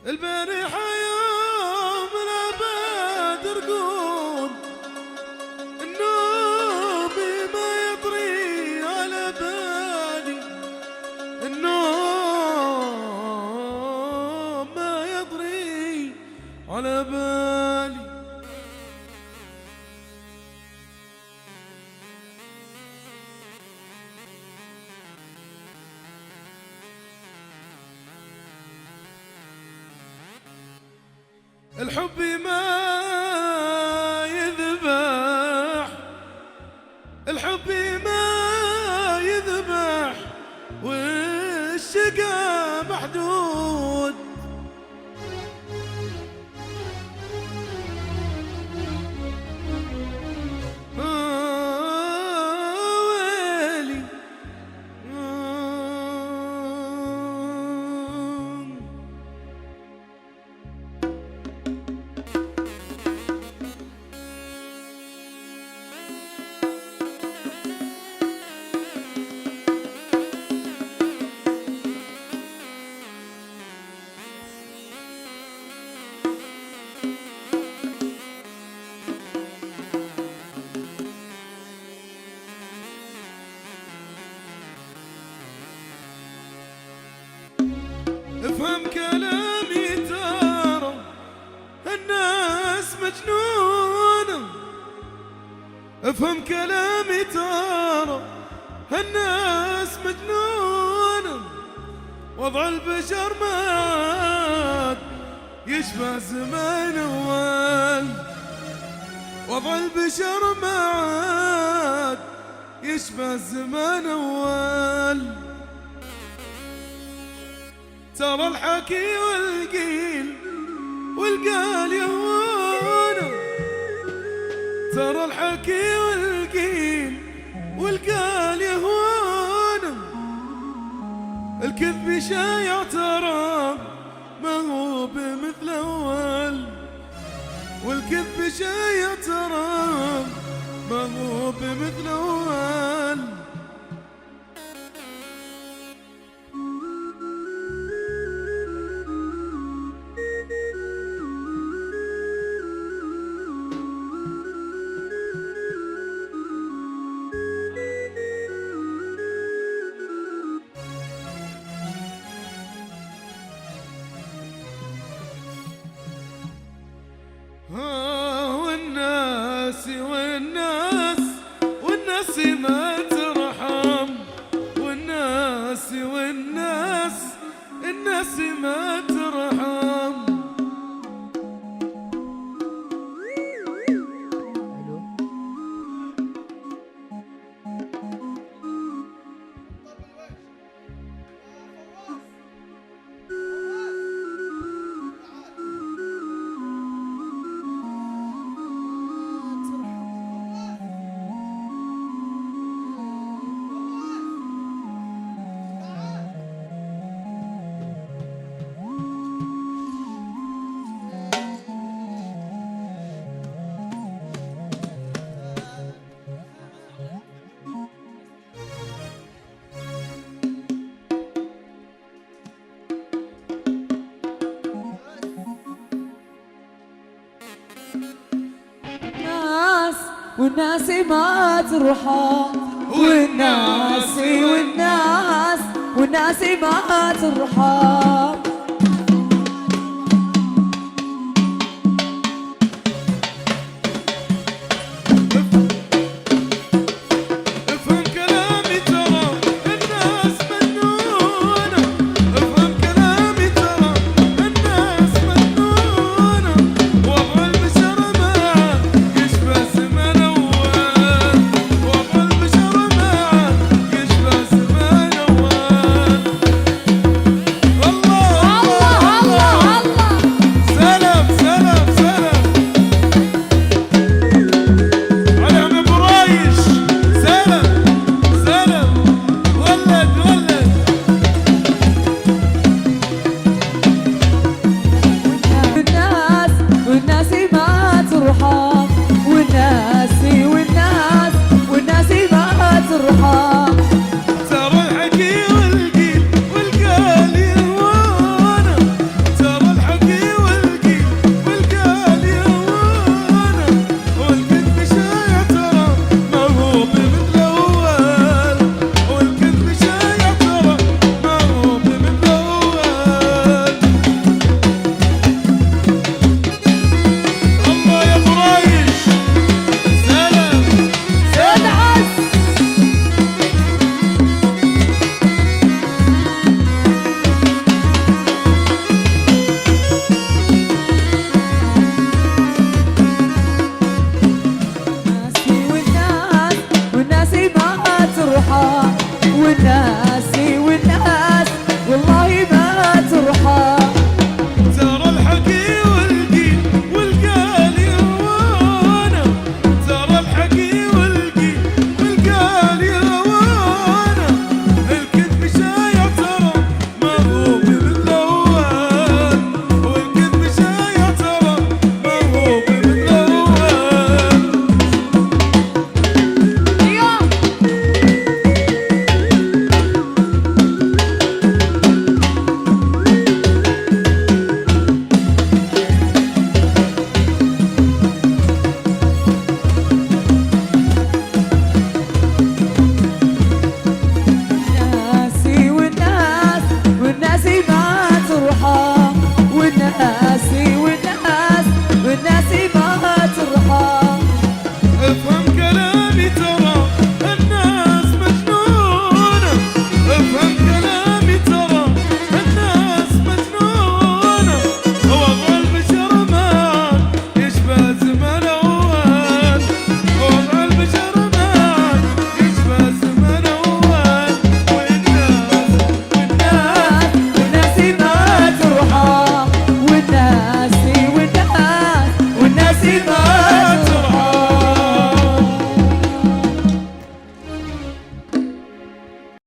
البارحة يوم الأبد رقود النوم ما يطري على بالي، النوم ما يطري على بالي. الحب ما يذبح، الحب ما يذبح، والشقا محدود. ويلي افهم كلامي ترى الناس مجنونة، افهم كلامي ترى الناس مجنونة. وضع البشر ما عاد يشبه زمان أول، وضع البشر ما عاد يشبه زمان أول. ترى الحكي والقيل والقال يهونه، ترى الحكي والقيل والقال يهونه. الكذب شايع ترى ما هو بمثل أول، والكذب شايع ترى ما هو بمثل أول. والناس والناس والناس ما ترحم، والناس والناس الناس ما ترحم. والناس ما ترحم، والناس والناس والناس ما ترحم.